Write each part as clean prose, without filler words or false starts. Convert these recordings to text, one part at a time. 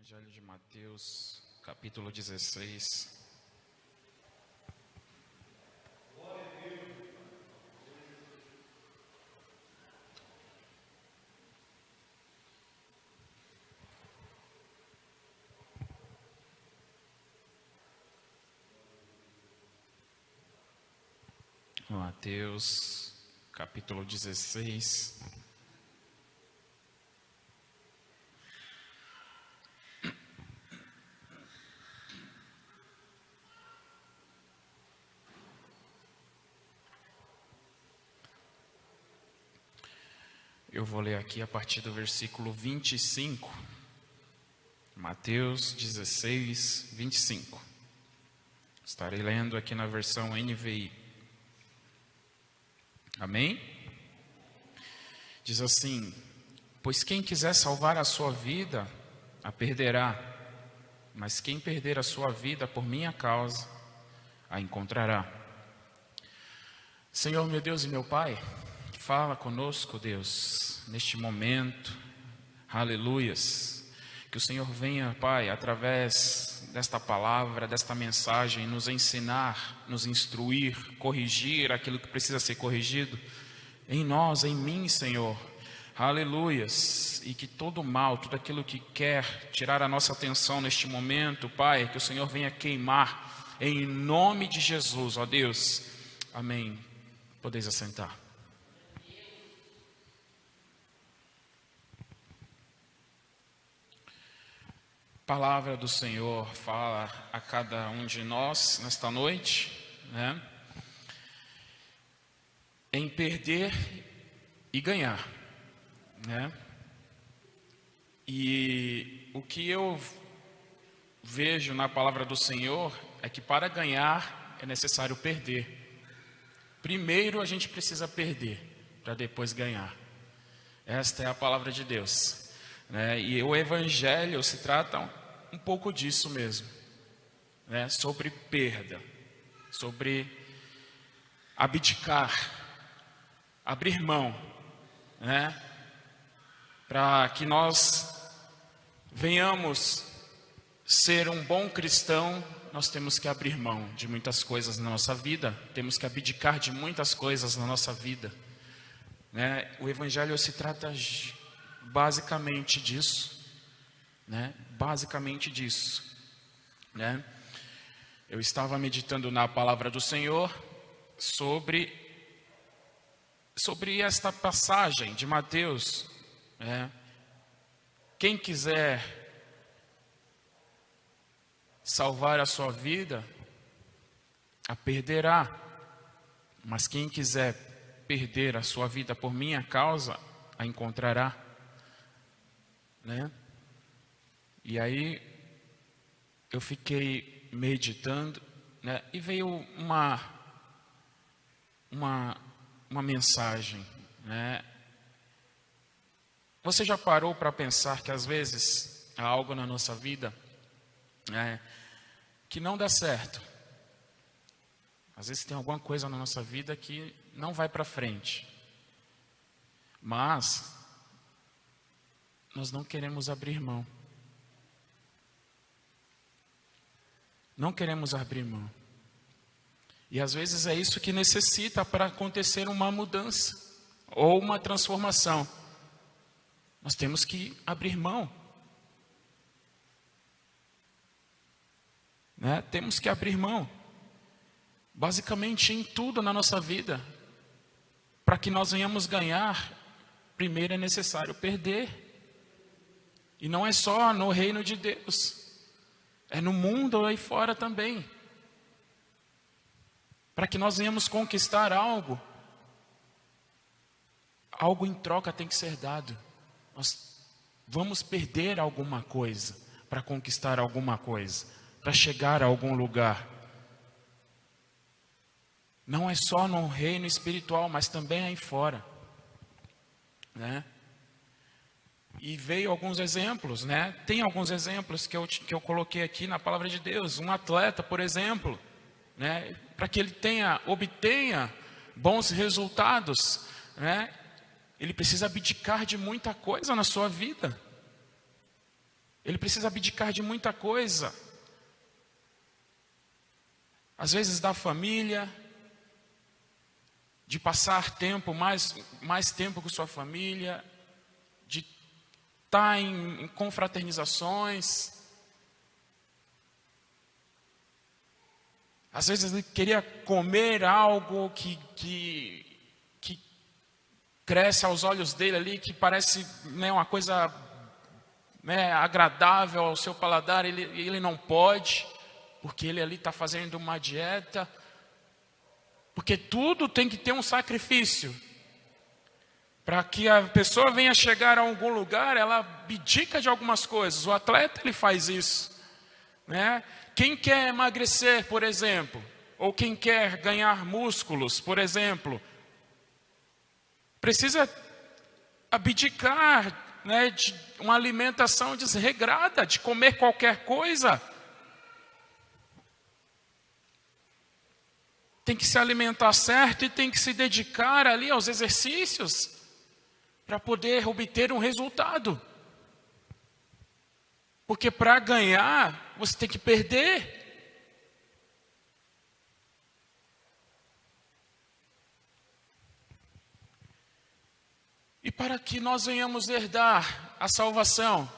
Evangelho de Mateus, capítulo 16. Mateus, capítulo 16. Eu vou ler aqui a partir do versículo 25. Mateus 16, 25. Estarei lendo aqui na versão NVI. Amém? Diz assim: pois quem quiser salvar a sua vida, a perderá. Mas quem perder a sua vida por minha causa, a encontrará. Senhor, meu Deus e meu Pai, fala conosco, Deus, neste momento. Aleluias. Que o Senhor venha, Pai, através desta palavra, desta mensagem, nos ensinar, nos instruir, corrigir aquilo que precisa ser corrigido em nós, em mim, Senhor. Aleluias. E que todo mal, tudo aquilo que quer tirar a nossa atenção neste momento, Pai, que o Senhor venha queimar em nome de Jesus, ó Deus. Amém. Podeis assentar. A palavra do Senhor fala a cada um de nós nesta noite, né? Em perder e ganhar, né? E o que eu vejo na palavra do Senhor é que para ganhar é necessário perder. Primeiro a gente precisa perder para depois ganhar. Esta é a palavra de Deus. E o Evangelho se trata um pouco disso mesmo, né? Sobre perda, sobre abdicar, abrir mão, né? Para que nós venhamos ser um bom cristão, nós temos que abrir mão de muitas coisas na nossa vida, temos que abdicar de muitas coisas na nossa vida, né? O Evangelho se trata basicamente disso, né? Basicamente disso, né? Eu estava meditando na palavra do Senhor sobre esta passagem de Mateus, né? Quem quiser salvar a sua vida, a perderá, mas quem quiser perder a sua vida por minha causa, a encontrará. Né? E aí eu fiquei meditando, né? E veio uma mensagem, né? Você já parou para pensar que às vezes há algo na nossa vida, né, que não dá certo? Às vezes tem alguma coisa na nossa vida que não vai para frente, mas nós não queremos abrir mão. Não queremos abrir mão. E às vezes é isso que necessita para acontecer uma mudança ou uma transformação. Nós temos que abrir mão. Né? Temos que abrir mão. Basicamente em tudo na nossa vida. Para que nós venhamos ganhar, primeiro é necessário perder. E não é só no reino de Deus, é no mundo aí fora também. Para que nós venhamos conquistar algo em troca tem que ser dado. Nós vamos perder alguma coisa para conquistar alguma coisa, para chegar a algum lugar. Não é só no reino espiritual, mas também aí fora, né? E veio alguns exemplos, né? Tem alguns exemplos que eu coloquei aqui na palavra de Deus. Um atleta, por exemplo, né? Para que ele obtenha bons resultados, né? Ele precisa abdicar de muita coisa na sua vida. Ele precisa abdicar de muita coisa. Às vezes da família, de passar mais tempo com sua família, de estar em confraternizações. Às vezes ele queria comer algo que cresce aos olhos dele ali, que parece, né, uma coisa, né, agradável ao seu paladar, ele não pode, porque ele ali está fazendo uma dieta. Porque tudo tem que ter um sacrifício. Para que a pessoa venha chegar a algum lugar, ela abdica de algumas coisas. O atleta, ele faz isso, né? Quem quer emagrecer, por exemplo, ou quem quer ganhar músculos, por exemplo, precisa abdicar, né, de uma alimentação desregrada, de comer qualquer coisa. Tem que se alimentar certo e tem que se dedicar ali aos exercícios para poder obter um resultado. Porque para ganhar, você tem que perder. E para que nós venhamos herdar a salvação,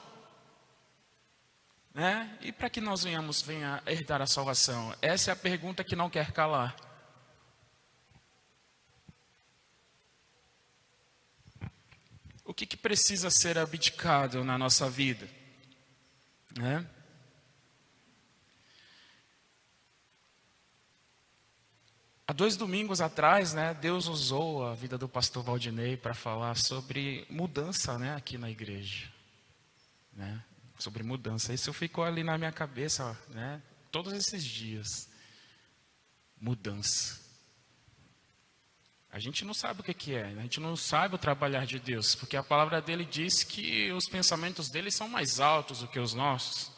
né? E para que nós venhamos herdar a salvação? Essa é a pergunta que não quer calar. O que precisa ser abdicado na nossa vida, né? Há 2 domingos atrás, né, Deus usou a vida do pastor Valdinei para falar sobre mudança, né, aqui na igreja, né? Sobre mudança. Isso ficou ali na minha cabeça, né, todos esses dias. Mudança. A gente não sabe o que é, a gente não sabe o trabalhar de Deus, porque a palavra dele diz que os pensamentos dele são mais altos do que os nossos.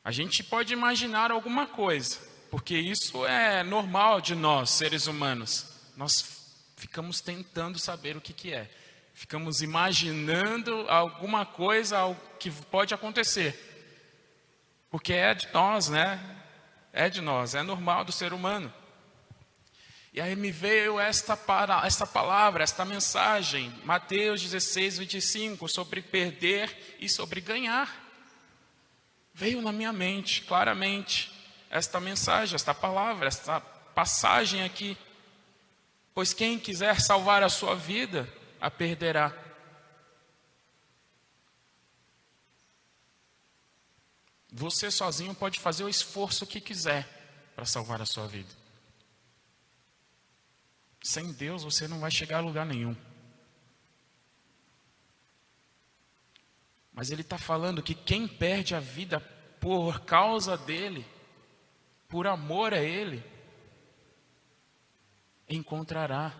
A gente pode imaginar alguma coisa, porque isso é normal de nós, seres humanos. Nós ficamos tentando saber o que é. Ficamos imaginando alguma coisa que pode acontecer. Porque é de nós, né? É de nós, é normal do ser humano. E aí me veio esta palavra, esta mensagem, Mateus 16, 25, sobre perder e sobre ganhar. Veio na minha mente, claramente, esta mensagem, esta palavra, esta passagem aqui. Pois quem quiser salvar a sua vida, a perderá. Você sozinho pode fazer o esforço que quiser para salvar a sua vida. Sem Deus você não vai chegar a lugar nenhum. Mas ele está falando que quem perde a vida por causa dele, por amor a ele, encontrará.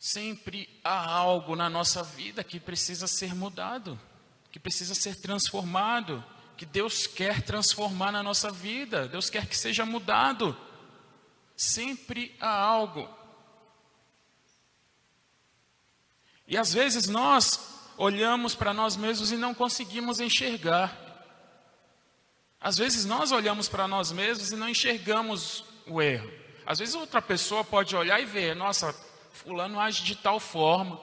Sempre há algo na nossa vida que precisa ser mudado, que precisa ser transformado, que Deus quer transformar na nossa vida, Deus quer que seja mudado. Sempre há algo. E às vezes nós olhamos para nós mesmos e não conseguimos enxergar. Às vezes nós olhamos para nós mesmos e não enxergamos o erro. Às vezes outra pessoa pode olhar e ver, nossa, fulano age de tal forma,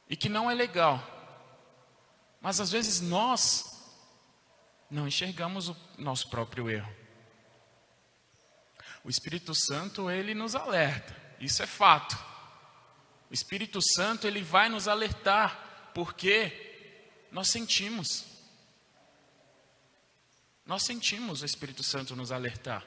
e que não é legal. Mas às vezes nós não enxergamos o nosso próprio erro. O Espírito Santo, ele nos alerta, isso é fato. O Espírito Santo, ele vai nos alertar, porque nós sentimos. Nós sentimos o Espírito Santo nos alertar.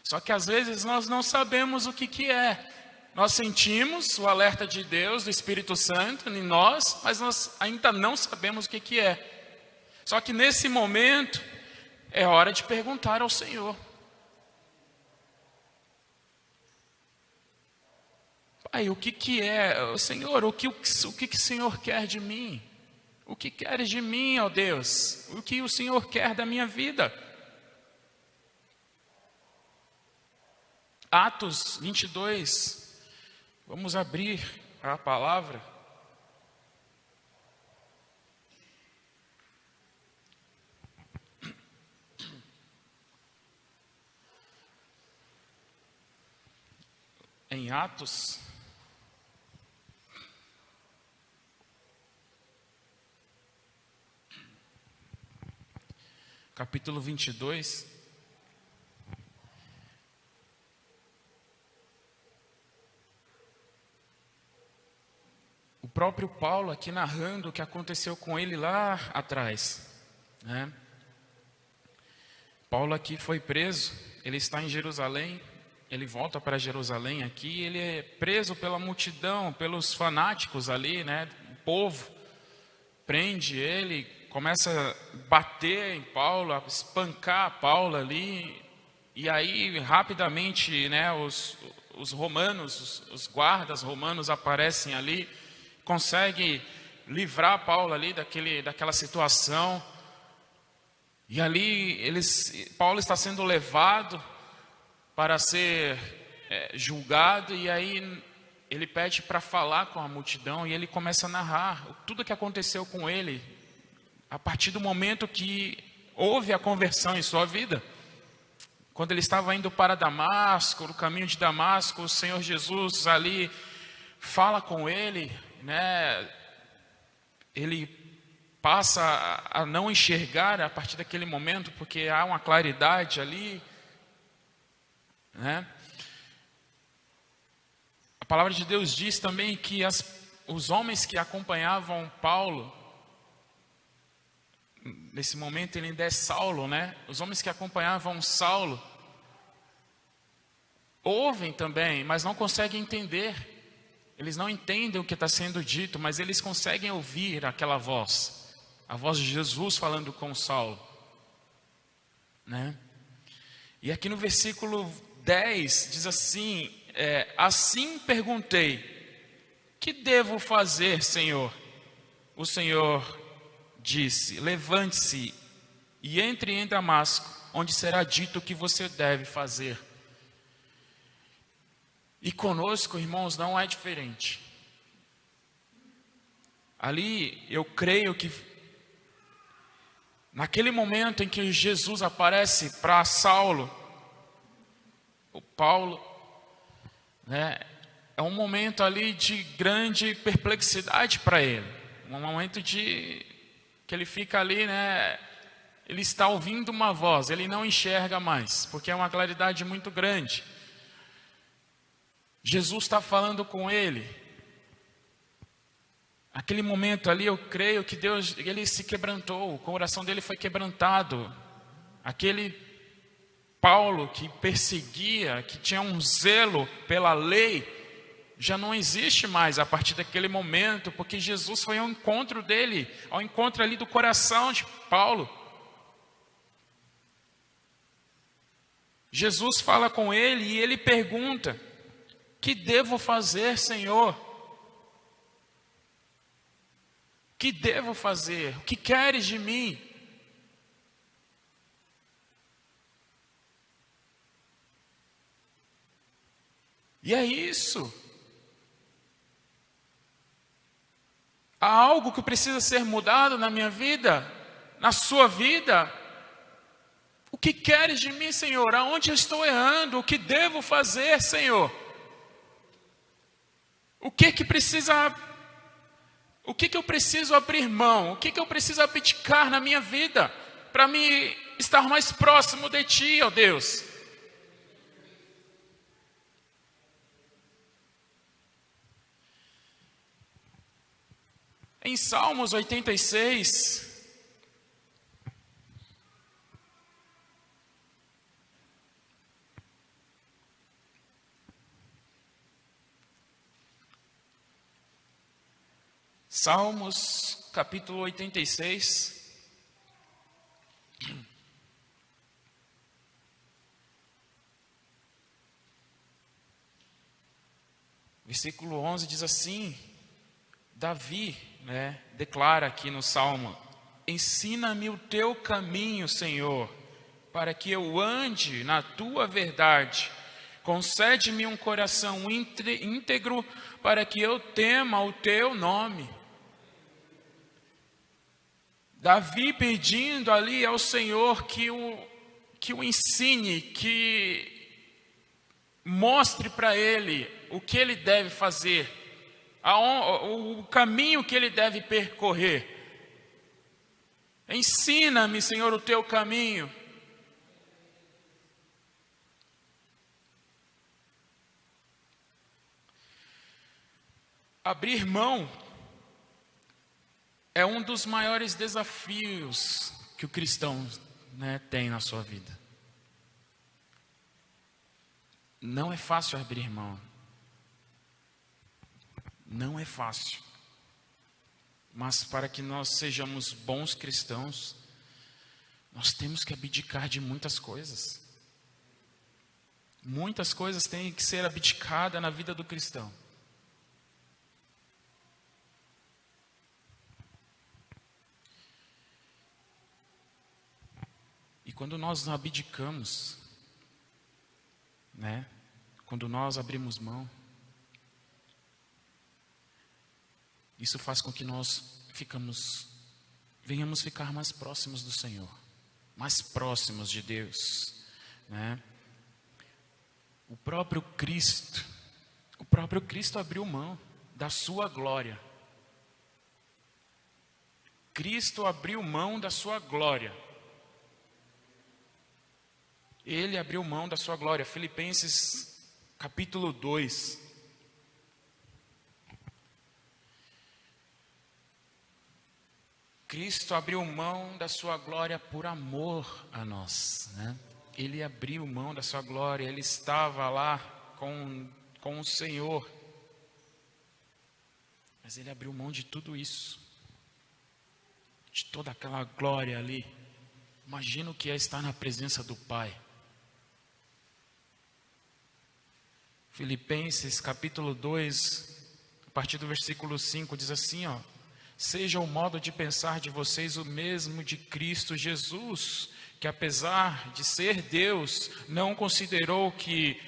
Só que às vezes nós não sabemos o que é. Nós sentimos o alerta de Deus, do Espírito Santo em nós, mas nós ainda não sabemos o que é. Só que nesse momento é hora de perguntar ao Senhor. Pai, o que é, Senhor, o que o Senhor quer de mim? O que queres de mim, ó Deus? O que o Senhor quer da minha vida? Atos 22, Vamos abrir a palavra. Em Atos, capítulo 22. O próprio Paulo aqui narrando o que aconteceu com ele lá atrás, né? Paulo aqui foi preso, ele está em Jerusalém, ele volta para Jerusalém aqui, ele é preso pela multidão, pelos fanáticos ali, né? O povo prende ele, começa a bater em Paulo, a espancar Paulo ali, e aí rapidamente, né, os romanos, os guardas romanos aparecem ali, conseguem livrar Paulo ali daquela situação, e ali Paulo está sendo levado para ser julgado, e aí ele pede para falar com a multidão, e ele começa a narrar tudo o que aconteceu com ele, a partir do momento que houve a conversão em sua vida. Quando ele estava indo para Damasco, no caminho de Damasco, o Senhor Jesus ali fala com ele, né? Ele passa a não enxergar a partir daquele momento, porque há uma claridade ali, né? A palavra de Deus diz também que os homens que acompanhavam Paulo, nesse momento ele ainda é Saulo, né? Os homens que acompanhavam Saulo ouvem também, mas não conseguem entender. Eles não entendem o que está sendo dito, mas eles conseguem ouvir aquela voz, a voz de Jesus falando com Saulo, né? E aqui no versículo 10 diz assim: assim perguntei, que devo fazer, Senhor? O Senhor disse: levante-se e entre em Damasco, onde será dito o que você deve fazer. E conosco, irmãos, não é diferente. Ali, eu creio que naquele momento em que Jesus aparece para Saulo, o Paulo, né, é um momento ali de grande perplexidade para ele. Um momento que ele fica ali, né, ele está ouvindo uma voz, ele não enxerga mais, porque é uma claridade muito grande. Jesus está falando com ele. Aquele momento ali, eu creio que Deus, ele se quebrantou, o coração dele foi quebrantado. Aquele Paulo que perseguia, que tinha um zelo pela lei, já não existe mais a partir daquele momento, porque Jesus foi ao encontro dele, ao encontro ali do coração de Paulo. Jesus fala com ele e ele pergunta: que devo fazer, Senhor? Que devo fazer? O que queres de mim? E é isso. Há algo que precisa ser mudado na minha vida, na sua vida. O que queres de mim, Senhor? Aonde eu estou errando? O que devo fazer, Senhor? O que eu preciso abrir mão? O que eu preciso abdicar na minha vida para me estar mais próximo de Ti, ó Deus? Em Salmos 86, Salmos capítulo 86, versículo 11 diz assim: Davi, né, declara aqui no Salmo: ensina-me o teu caminho, Senhor, para que eu ande na tua verdade. Concede-me um coração íntegro para que eu tema o teu nome. Davi pedindo ali ao Senhor que o ensine, que mostre para ele o que ele deve fazer, o caminho que ele deve percorrer. Ensina-me, Senhor, o teu caminho. Abrir mão é um dos maiores desafios que o cristão, tem na sua vida. Não é fácil abrir mão. Não é fácil. Mas para que nós sejamos bons cristãos, nós temos que abdicar de muitas coisas. Muitas coisas têm que ser abdicadas na vida do cristão. E quando nós abdicamos, quando nós abrimos mão, isso faz com que nós venhamos ficar mais próximos do Senhor, mais próximos de Deus, O próprio Cristo abriu mão da sua glória. Cristo abriu mão da sua glória. Ele abriu mão da sua glória. Filipenses capítulo 2. Cristo abriu mão da sua glória por amor a nós, Ele abriu mão da sua glória, ele estava lá com o Senhor. Mas ele abriu mão de tudo isso, de toda aquela glória ali. Imagina o que é estar na presença do Pai. Filipenses capítulo 2, a partir do versículo 5, diz assim, seja o modo de pensar de vocês o mesmo de Cristo Jesus, que apesar de ser Deus, não considerou que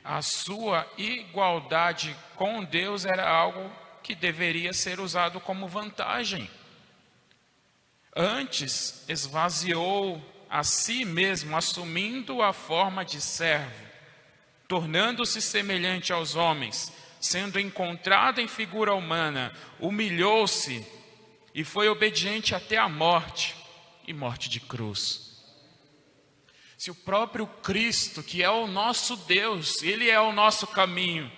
a sua igualdade com Deus era algo que deveria ser usado como vantagem. Antes, esvaziou a si mesmo, assumindo a forma de servo, tornando-se semelhante aos homens, sendo encontrado em figura humana, humilhou-se e foi obediente até a morte, e morte de cruz. Se o próprio Cristo, que é o nosso Deus, Ele é o nosso caminho,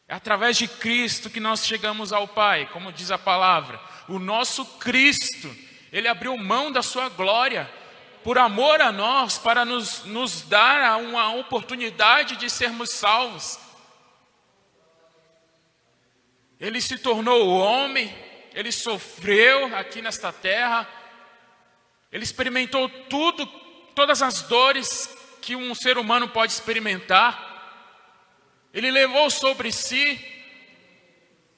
é através de Cristo que nós chegamos ao Pai, como diz a palavra. O nosso Cristo, Ele abriu mão da sua glória, por amor a nós, para nos dar uma oportunidade de sermos salvos. Ele se tornou homem, ele sofreu aqui nesta terra, ele experimentou todas as dores que um ser humano pode experimentar. Ele levou sobre si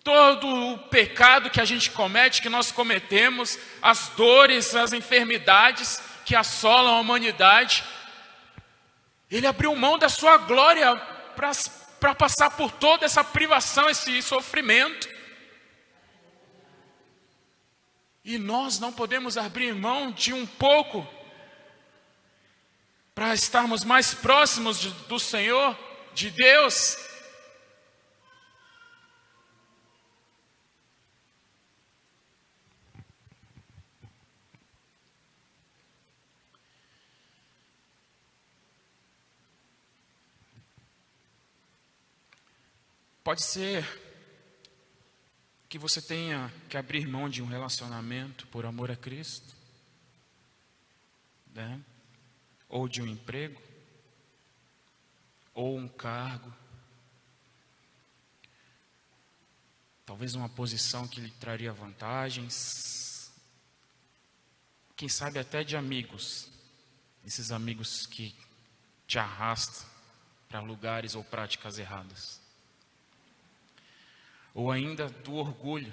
todo o pecado que a gente comete, que nós cometemos, as dores, as enfermidades que assolam a humanidade. Ele abriu mão da sua glória para passar por toda essa privação, esse sofrimento. E nós não podemos abrir mão de um pouco para estarmos mais próximos do Senhor, de Deus. Pode ser que você tenha que abrir mão de um relacionamento por amor a Cristo, ou de um emprego, ou um cargo, talvez uma posição que lhe traria vantagens, quem sabe até de amigos, esses amigos que te arrastam para lugares ou práticas erradas. Ou ainda do orgulho,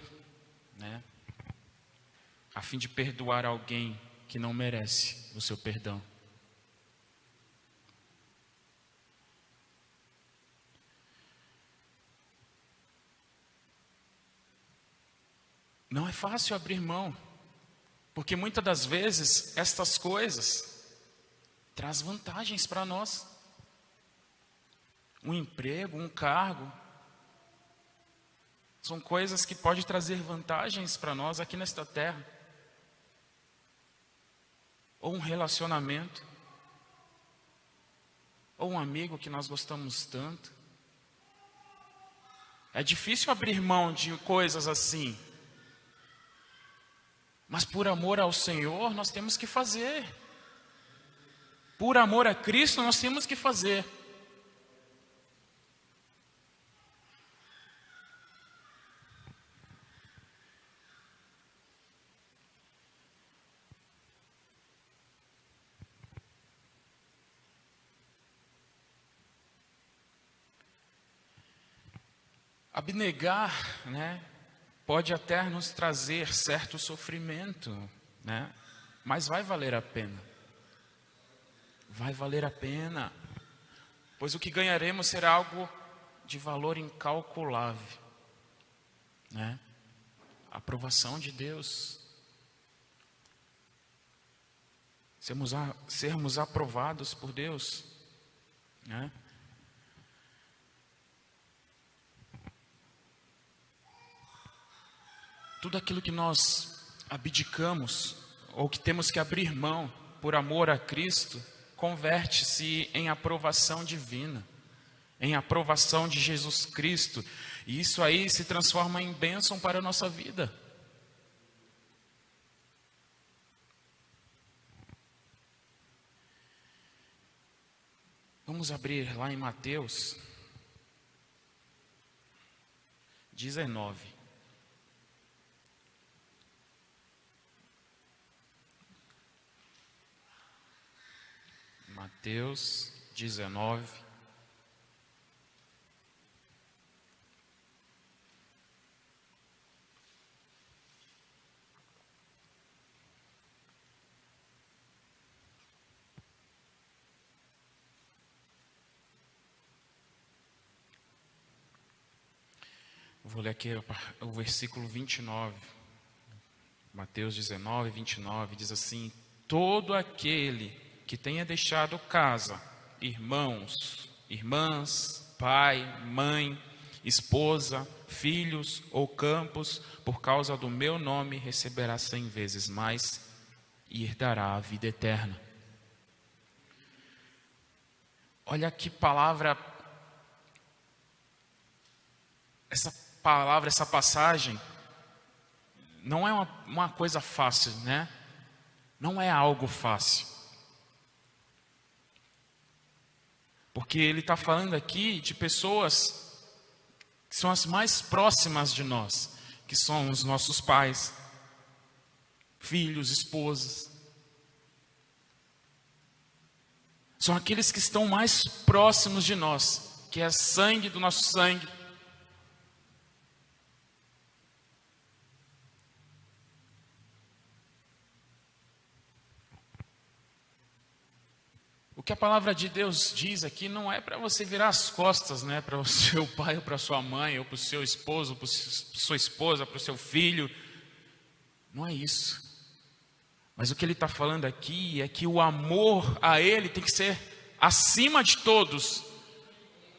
a fim de perdoar alguém que não merece o seu perdão. não é fácil abrir mão, porque muitas das vezes estas coisas traz vantagens para nós. Um emprego, um cargo, são coisas que podem trazer vantagens para nós aqui nesta terra. Ou um relacionamento, ou um amigo que nós gostamos tanto. É difícil abrir mão de coisas assim. Mas por amor ao Senhor, nós temos que fazer. Por amor a Cristo, nós temos que fazer. Abnegar, né, pode até nos trazer certo sofrimento, né, mas vai valer a pena. Vai valer a pena, pois o que ganharemos será algo de valor incalculável, né? A aprovação de Deus, sermos aprovados por Deus, né? Tudo aquilo que nós abdicamos, ou que temos que abrir mão por amor a Cristo, converte-se em aprovação divina, em aprovação de Jesus Cristo. E isso aí se transforma em bênção para a nossa vida. Vamos abrir lá em Mateus 19. Mateus 19. Vou ler aqui o versículo 29. Mateus 19, 29, diz assim: todo aquele que tenha deixado casa, irmãos, irmãs, pai, mãe, esposa, filhos ou campos, por causa do meu nome, receberá 100 vezes mais e herdará a vida eterna. Olha que palavra, essa passagem, não é uma coisa fácil, né? Não é algo fácil. Porque ele está falando aqui de pessoas que são as mais próximas de nós, que são os nossos pais, filhos, esposas. São aqueles que estão mais próximos de nós, que é sangue do nosso sangue. O que a palavra de Deus diz aqui não é para você virar as costas, né, para o seu pai ou para a sua mãe, ou para o seu esposo, para a sua esposa, para o seu filho. Não é isso. Mas o que ele está falando aqui é que o amor a ele tem que ser acima de todos.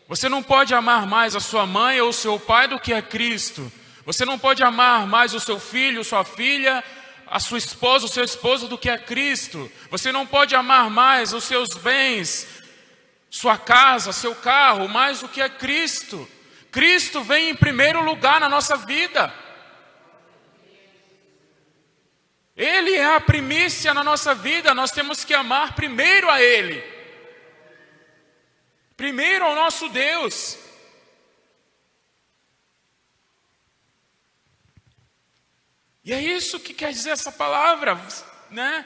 Você não pode amar mais a sua mãe ou o seu pai do que a Cristo. Você não pode amar mais o seu filho, sua filha, a sua esposa, o seu esposo do que a Cristo. Você não pode amar mais os seus bens, sua casa, seu carro, mais do que a Cristo. Cristo vem em primeiro lugar na nossa vida. Ele é a primícia na nossa vida. Nós temos que amar primeiro a Ele, primeiro ao nosso Deus. E é isso que quer dizer essa palavra, né?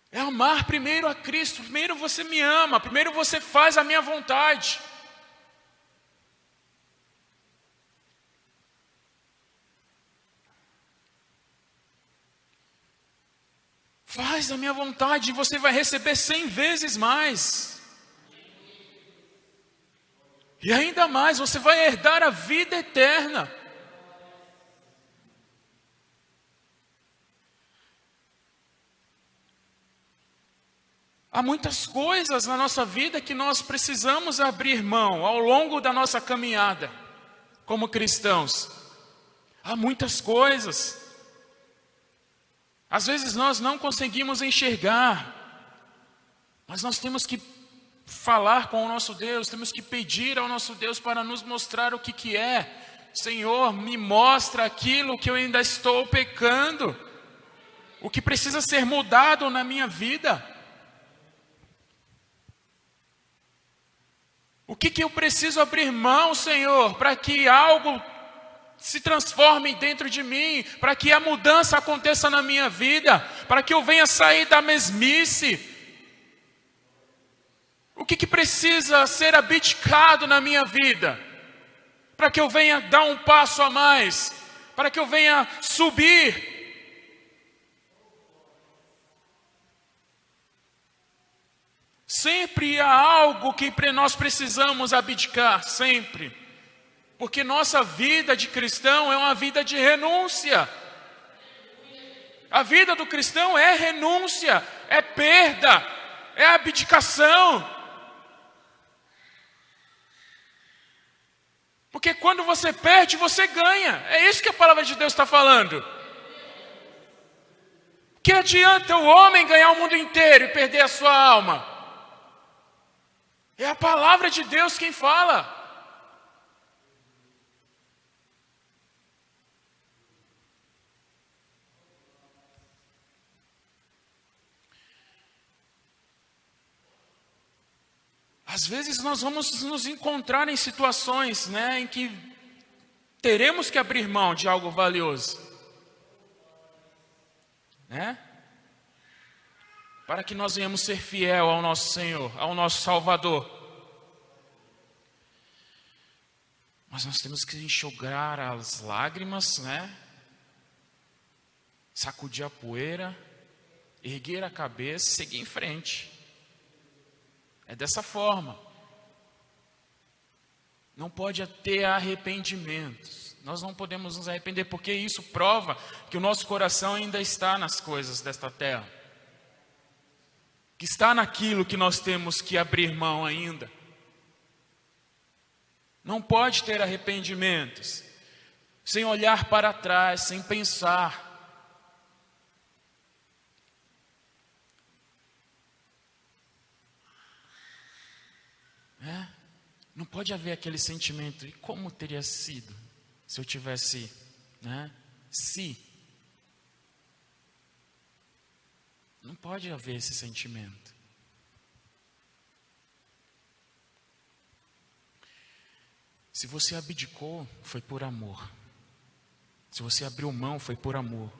É amar primeiro a Cristo. Primeiro você me ama, primeiro você faz a minha vontade. Faz a minha vontade e você vai receber 100 vezes mais. E ainda mais, você vai herdar a vida eterna. Há muitas coisas na nossa vida que nós precisamos abrir mão ao longo da nossa caminhada como cristãos. Há muitas coisas. Às vezes nós não conseguimos enxergar, mas nós temos que falar com o nosso Deus, temos que pedir ao nosso Deus para nos mostrar o que é. Senhor, me mostra aquilo que eu ainda estou pecando, o que precisa ser mudado na minha vida. O que eu preciso abrir mão, Senhor, para que algo se transforme dentro de mim, para que a mudança aconteça na minha vida, para que eu venha sair da mesmice? O que precisa ser abdicado na minha vida, para que eu venha dar um passo a mais, para que eu venha subir? Sempre há algo que nós precisamos abdicar, sempre. Porque nossa vida de cristão é uma vida de renúncia. A vida do cristão é renúncia, é perda, é abdicação. Porque quando você perde, você ganha. É isso que a palavra de Deus está falando. Que adianta o homem ganhar o mundo inteiro e perder a sua alma? É a palavra de Deus quem fala. Às vezes nós vamos nos encontrar em situações, em que teremos que abrir mão de algo valioso, para que nós venhamos ser fiel ao nosso Senhor, ao nosso Salvador. Mas nós temos que enxugar as lágrimas, sacudir a poeira, erguer a cabeça e seguir em frente. É dessa forma. Não pode ter arrependimentos. Nós não podemos nos arrepender, porque isso prova que o nosso coração ainda está nas coisas desta terra. Que está naquilo que nós temos que abrir mão ainda. Não pode ter arrependimentos sem olhar para trás, sem pensar. Não pode haver aquele sentimento, e como teria sido se eu tivesse, se. Não pode haver esse sentimento. Se você abdicou, foi por amor. Se você abriu mão, foi por amor.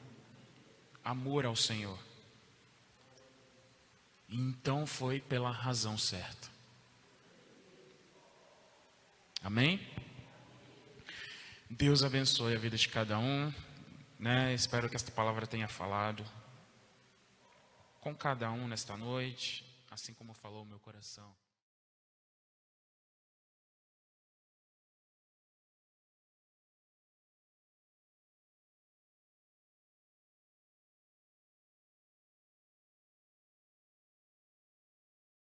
Amor ao Senhor. Então foi pela razão certa. Amém? Deus abençoe a vida de cada um. Espero que esta palavra tenha falado com cada um nesta noite, assim como falou o meu coração.